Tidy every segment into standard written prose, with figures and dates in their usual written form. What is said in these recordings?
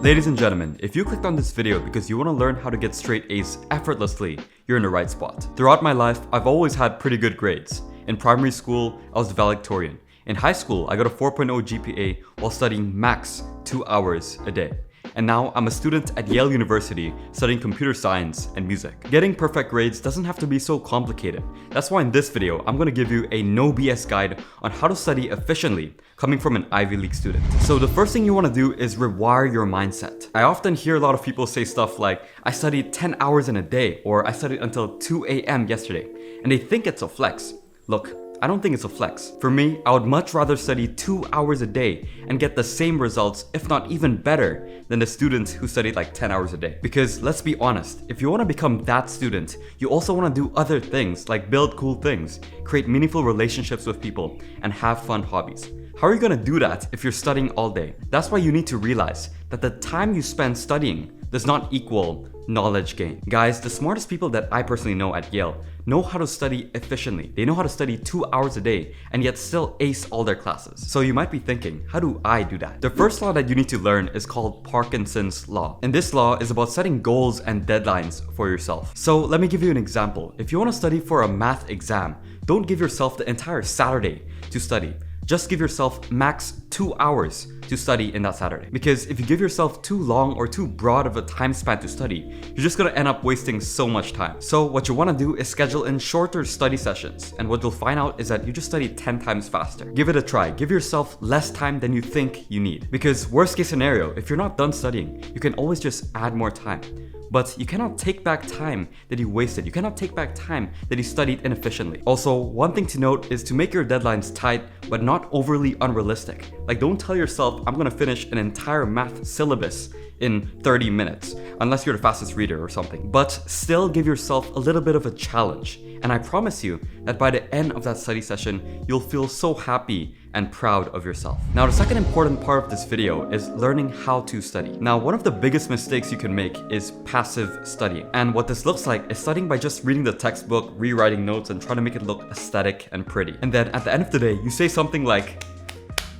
Ladies and gentlemen, if you clicked on this video because you want to learn how to get straight A's effortlessly, you're in the right spot. Throughout my life, I've always had pretty good grades. In primary school, I was the valedictorian. In high school, I got a 4.0 GPA while studying max 2 hours a day. And now I'm a student at Yale University studying computer science and music. Getting perfect grades doesn't have to be so complicated. That's why in this video, I'm going to give you a no BS guide on how to study efficiently coming from an Ivy League student. So the first thing you want to do is rewire your mindset. I often hear a lot of people say stuff like, I studied 10 hours in a day, or I studied until 2 a.m. yesterday, and they think it's a flex. Look, I don't think it's a flex. For me, I would much rather study 2 hours a day and get the same results, if not even better, than the students who studied like 10 hours a day. Because let's be honest, if you want to become that student, you also want to do other things like build cool things, create meaningful relationships with people, and have fun hobbies. How are you going to do that if you're studying all day? That's why you need to realize that the time you spend studying does not equal knowledge gain. Guys, the smartest people that I personally know at Yale know how to study efficiently. They know how to study 2 hours a day and yet still ace all their classes. So you might be thinking, how do I do that? The first law that you need to learn is called Parkinson's law. And this law is about setting goals and deadlines for yourself. So let me give you an example. If you want to study for a math exam, don't give yourself the entire Saturday to study. Just give yourself max 2 hours to study in that Saturday. Because if you give yourself too long or too broad of a time span to study, you're just gonna end up wasting so much time. So what you wanna do is schedule in shorter study sessions. And what you'll find out is that you just study 10 times faster. Give it a try. Give yourself less time than you think you need. Because worst case scenario, if you're not done studying, you can always just add more time. But you cannot take back time that you wasted. You cannot take back time that you studied inefficiently. Also, one thing to note is to make your deadlines tight, but not overly unrealistic. Like, don't tell yourself, I'm gonna finish an entire math syllabus in 30 minutes, unless you're the fastest reader or something. But still give yourself a little bit of a challenge. And I promise you that by the end of that study session, you'll feel so happy and proud of yourself. Now, the second important part of this video is learning how to study. Now, one of the biggest mistakes you can make is passive studying. And what this looks like is studying by just reading the textbook, rewriting notes, and trying to make it look aesthetic and pretty. And then at the end of the day, you say something like,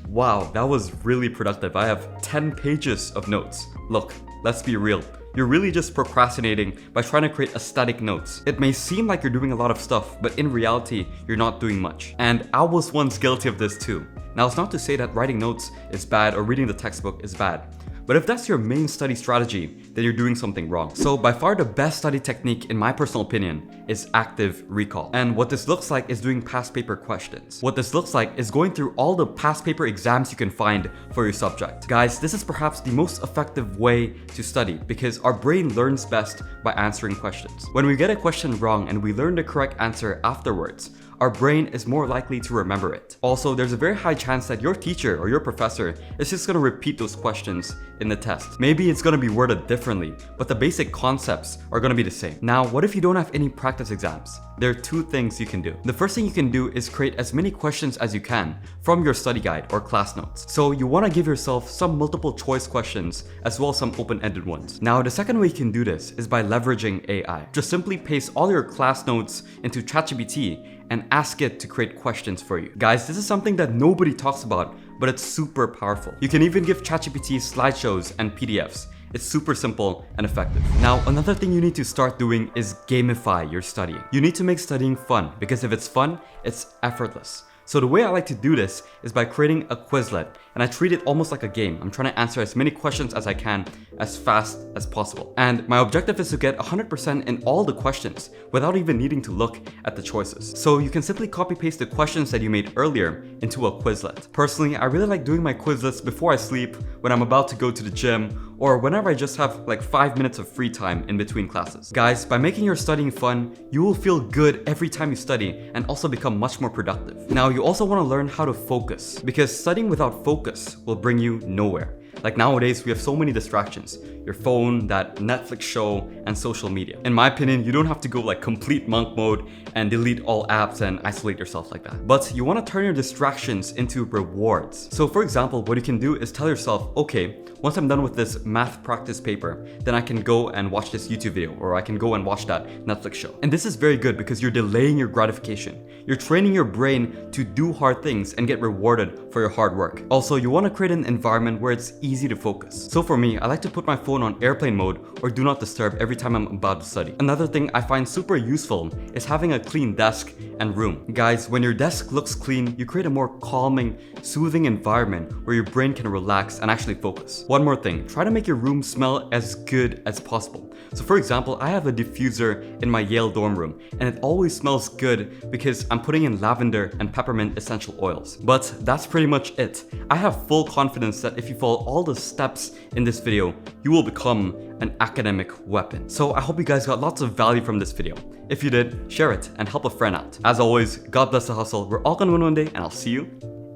wow, that was really productive. I have 10 pages of notes. Look, let's be real. You're really just procrastinating by trying to create aesthetic notes. It may seem like you're doing a lot of stuff, but in reality, you're not doing much. And I was once guilty of this too. Now, it's not to say that writing notes is bad or reading the textbook is bad. But if that's your main study strategy, then you're doing something wrong. So by far the best study technique, in my personal opinion, is active recall. And what this looks like is doing past paper questions. What this looks like is going through all the past paper exams you can find for your subject. Guys, this is perhaps the most effective way to study because our brain learns best by answering questions. When we get a question wrong and we learn the correct answer afterwards, our brain is more likely to remember it. Also, there's a very high chance that your teacher or your professor is just gonna repeat those questions in the test. Maybe it's gonna be worded differently, but the basic concepts are gonna be the same. Now, what if you don't have any practice exams? There are two things you can do. The first thing you can do is create as many questions as you can from your study guide or class notes. So you wanna give yourself some multiple choice questions as well as some open-ended ones. Now, the second way you can do this is by leveraging AI. Just simply paste all your class notes into ChatGPT and ask it to create questions for you. Guys, this is something that nobody talks about, but it's super powerful. You can even give ChatGPT slideshows and PDFs. It's super simple and effective. Now, another thing you need to start doing is gamify your studying. You need to make studying fun because if it's fun, it's effortless. So the way I like to do this is by creating a Quizlet, and I treat it almost like a game. I'm trying to answer as many questions as I can as fast as possible. And my objective is to get 100% in all the questions without even needing to look at the choices. So you can simply copy paste the questions that you made earlier into a Quizlet. Personally, I really like doing my Quizlets before I sleep, when I'm about to go to the gym, or whenever I just have like 5 minutes of free time in between classes. Guys, by making your studying fun, you will feel good every time you study and also become much more productive. Now, you also want to learn how to focus because studying without focus will bring you nowhere. Like nowadays, we have so many distractions. Your phone, that Netflix show, and social media. In my opinion, you don't have to go like complete monk mode and delete all apps and isolate yourself like that. But you want to turn your distractions into rewards. So for example, what you can do is tell yourself, okay, once I'm done with this math practice paper, then I can go and watch this YouTube video, or I can go and watch that Netflix show. And this is very good because you're delaying your gratification. You're training your brain to do hard things and get rewarded for your hard work. Also, you want to create an environment where it's easy easy to focus. So for me, I like to put my phone on airplane mode or do not disturb every time I'm about to study. Another thing I find super useful is having a clean desk and room. Guys, when your desk looks clean, you create a more calming, soothing environment where your brain can relax and actually focus. One more thing, try to make your room smell as good as possible. So for example, I have a diffuser in my Yale dorm room, and it always smells good because I'm putting in lavender and peppermint essential oils. But that's pretty much it. I have full confidence that if you follow all the steps in this video, you will become an academic weapon. So I hope you guys got lots of value from this video. If you did, share it and help a friend out. As always, God bless the hustle. We're all gonna win one day, and I'll see you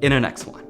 in our next one.